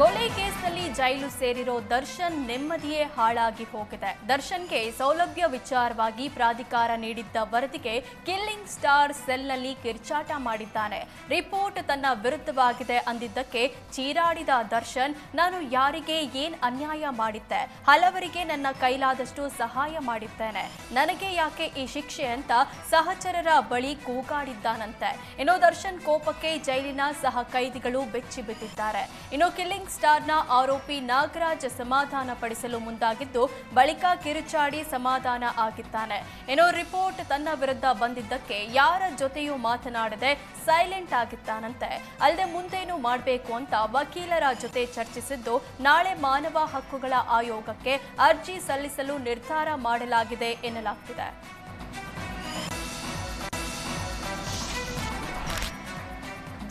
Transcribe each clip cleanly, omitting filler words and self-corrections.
ಕೊಲೆ ಕೇಸ್ನಲ್ಲಿ ಜೈಲು ಸೇರಿರೋ ದರ್ಶನ್ ನೆಮ್ಮದಿಯೇ ಹಾಳಾಗಿ ಹೋಗಿದೆ. ದರ್ಶನ್ಗೆ ಸೌಲಭ್ಯ ವಿಚಾರವಾಗಿ ಪ್ರಾಧಿಕಾರ ನೀಡಿದ್ದ ವರದಿಗೆ ಕಿಲ್ಲಿಂಗ್ ಸ್ಟಾರ್ ಸೆಲ್ನಲ್ಲಿ ಕಿರ್ಚಾಟ ಮಾಡಿದ್ದಾನೆ. ರಿಪೋರ್ಟ್ ತನ್ನ ವಿರುದ್ಧವಾಗಿದೆ ಅಂದಿದ್ದಕ್ಕೆ ಚೀರಾಡಿದ ದರ್ಶನ್, ನಾನು ಯಾರಿಗೆ ಏನ್ ಅನ್ಯಾಯ ಮಾಡಿದ್ದೆ, ಹಲವರಿಗೆ ನನ್ನ ಕೈಲಾದಷ್ಟು ಸಹಾಯ ಮಾಡಿದ್ದೇನೆ, ನನಗೆ ಯಾಕೆ ಈ ಶಿಕ್ಷೆ ಅಂತ ಸಹಚರರ ಬಳಿ ಕೂಗಾಡಿದ್ದಾನಂತೆ. ಇನ್ನು ದರ್ಶನ್ ಕೋಪಕ್ಕೆ ಜೈಲಿನ ಸಹ ಕೈದಿಗಳು ಬೆಚ್ಚಿ ಬಿದ್ದಿದ್ದಾರೆ. ಇನ್ನು ಕಿಲ್ಲಿಂಗ್ ಸ್ಟಾರ್ನ ಆರೋಪಿ ನಾಗರಾಜ್ ಸಮಾಧಾನ ಪಡಿಸಲು ಮುಂದಾಗಿದ್ದು ಬಳಿಕ ಕಿರುಚಾಡಿ ಸಮಾಧಾನ ಆಗಿದ್ದಾನೆ. ಇನ್ನು ರಿಪೋರ್ಟ್ ತನ್ನ ವಿರುದ್ಧ ಬಂದಿದ್ದಕ್ಕೆ ಯಾರ ಜೊತೆಯೂ ಮಾತನಾಡದೆ ಸೈಲೆಂಟ್ ಆಗಿದ್ದಾನಂತೆ. ಅಲ್ಲದೆ ಮುಂದೇನು ಮಾಡಬೇಕು ಅಂತ ವಕೀಲರ ಜೊತೆ ಚರ್ಚಿಸಿದ್ದು ನಾಳೆ ಮಾನವ ಹಕ್ಕುಗಳ ಆಯೋಗಕ್ಕೆ ಅರ್ಜಿ ಸಲ್ಲಿಸಲು ನಿರ್ಧಾರ ಮಾಡಲಾಗಿದೆ ಎನ್ನಲಾಗ್ತಿದೆ.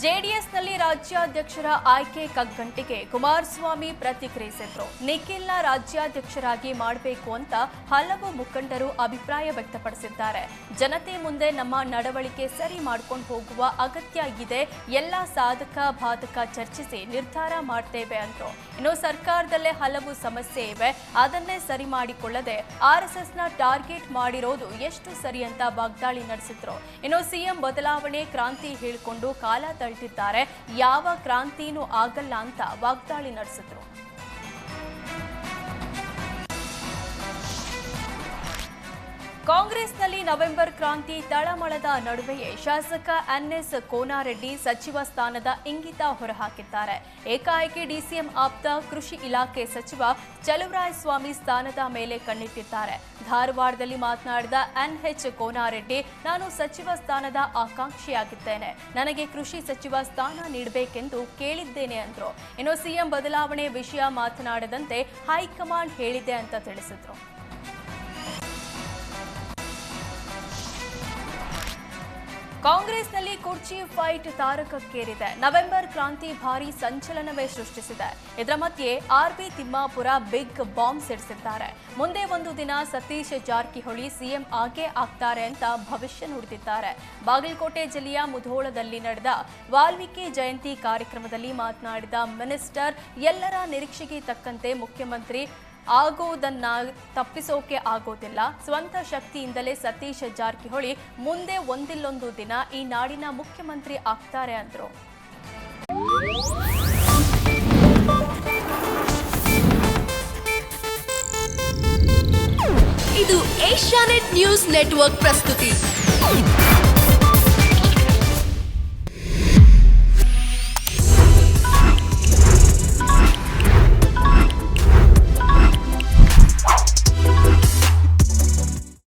ಜೆಡಿಎಸ್ನಲ್ಲಿ ರಾಜ್ಯಾಧ್ಯಕ್ಷರ ಆಯ್ಕೆ ಕಗ್ಗಂಟಿಗೆ ಕುಮಾರಸ್ವಾಮಿ ಪ್ರತಿಕ್ರಿಯಿಸಿದ್ರು. ನಿಖಿಲ್ನ ರಾಜ್ಯಾಧ್ಯಕ್ಷರಾಗಿ ಮಾಡಬೇಕು ಅಂತ ಹಲವು ಮುಖಂಡರು ಅಭಿಪ್ರಾಯ ವ್ಯಕ್ತಪಡಿಸಿದ್ದಾರೆ. ಜನತೆ ಮುಂದೆ ನಮ್ಮ ನಡವಳಿಕೆ ಸರಿ ಮಾಡ್ಕೊಂಡು ಹೋಗುವ ಅಗತ್ಯ ಇದೆ, ಎಲ್ಲ ಸಾಧಕ ಬಾಧಕ ಚರ್ಚಿಸಿ ನಿರ್ಧಾರ ಮಾಡ್ತೇವೆ ಅಂದ್ರು. ಇನ್ನು ಸರ್ಕಾರದಲ್ಲೇ ಹಲವು ಸಮಸ್ಯೆ ಇವೆ, ಅದನ್ನೇ ಸರಿ ಮಾಡಿಕೊಳ್ಳದೆ ಆರ್ಎಸ್ಎಸ್ನ ಟಾರ್ಗೆಟ್ ಮಾಡಿರೋದು ಎಷ್ಟು ಸರಿ ಅಂತ ವಾಗ್ದಾಳಿ ನಡೆಸಿದ್ರು. ಇನ್ನು ಸಿಎಂ ಬದಲಾವಣೆ ಕ್ರಾಂತಿ ಹೇಳಿಕೊಂಡು ಕಾಲ ತಳ್ತಿದ್ದಾರೆ, ಯಾವ ಕ್ರಾಂತಿನೂ ಆಗಲ್ಲ ಅಂತ ವಾಗ್ದಾಳಿ ನಡೆಸಿದ್ರು. ಕಾಂಗ್ರೆಸ್ನಲ್ಲಿ ನವೆಂಬರ್ ಕ್ರಾಂತಿ ತಳಮಳದ ನಡುವೆಯೇ ಶಾಸಕ ಎನ್ಎಸ್ ಕೋನಾರೆಡ್ಡಿ ಸಚಿವ ಸ್ಥಾನದ ಇಂಗಿತ ಹೊರಹಾಕಿದ್ದಾರೆ. ಏಕಾಏಕಿ ಡಿಸಿಎಂ ಆಪ್ತ ಕೃಷಿ ಇಲಾಖೆ ಸಚಿವ ಚಲುವರಾಯಸ್ವಾಮಿ ಸ್ಥಾನದ ಮೇಲೆ ಕಣ್ಣಿಟ್ಟಿದ್ದಾರೆ. ಧಾರವಾಡದಲ್ಲಿ ಮಾತನಾಡಿದ ಎನ್ಎಚ್ ಕೋನಾರೆಡ್ಡಿ, ನಾನು ಸಚಿವ ಸ್ಥಾನದ ಆಕಾಂಕ್ಷಿಯಾಗಿದ್ದೇನೆ, ನನಗೆ ಕೃಷಿ ಸಚಿವ ಸ್ಥಾನ ನೀಡಬೇಕೆಂದು ಕೇಳಿದ್ದೇನೆ ಅಂದ್ರು. ಇನ್ನು ಸಿಎಂ ಬದಲಾವಣೆ ವಿಷಯ ಮಾತನಾಡದಂತೆ ಹೈಕಮಾಂಡ್ ಹೇಳಿದೆ ಅಂತ ತಿಳಿಸಿದ್ರು. ಕಾಂಗ್ರೆಸ್ನಲ್ಲಿ ಕುರ್ಚಿ ಫೈಟ್ ತಾರಕಕ್ಕೇರಿದೆ. ನವೆಂಬರ್ ಕ್ರಾಂತಿ ಭಾರೀ ಸಂಚಲನವೇ ಸೃಷ್ಟಿಸಿದೆ. ಇದರ ಮಧ್ಯೆ ಆರ್ಬಿ ತಿಮ್ಮಾಪುರ ಬಿಗ್ ಬಾಂಬ್ ಸಿಡಿಸಿದ್ದಾರೆ. ಮುಂದೆ ಒಂದು ದಿನ ಸತೀಶ್ ಜಾರಕಿಹೊಳಿ ಸಿಎಂ ಆಗೇ ಆಗ್ತಾರೆ ಅಂತ ಭವಿಷ್ಯ ನುಡಿದಿದ್ದಾರೆ. ಬಾಗಲಕೋಟೆ ಜಿಲ್ಲೆಯ ಮುಧೋಳದಲ್ಲಿ ನಡೆದ ವಾಲ್ಮೀಕಿ ಜಯಂತಿ ಕಾರ್ಯಕ್ರಮದಲ್ಲಿ ಮಾತನಾಡಿದ ಮಿನಿಸ್ಟರ್, ಎಲ್ಲರ ನಿರೀಕ್ಷೆಗೆ ತಕ್ಕಂತೆ ಮುಖ್ಯಮಂತ್ರಿ ಆಗೋದನ್ನ ತಪ್ಪಿಸೋಕೆ ಆಗೋದಿಲ್ಲ, ಸ್ವಂತ ಶಕ್ತಿಯಿಂದಲೇ ಸತೀಶ್ ಜಾರಕಿಹೊಳಿ ಮುಂದೆ ಒಂದಿಲ್ಲೊಂದು ದಿನ ಈ ನಾಡಿನ ಮುಖ್ಯಮಂತ್ರಿ ಆಗ್ತಾರೆ ಅಂದ್ರು. ಇದು ಏಷ್ಯಾನೆಟ್ ನ್ಯೂಸ್ ನೆಟ್ವರ್ಕ್ ಪ್ರಸ್ತುತಿ.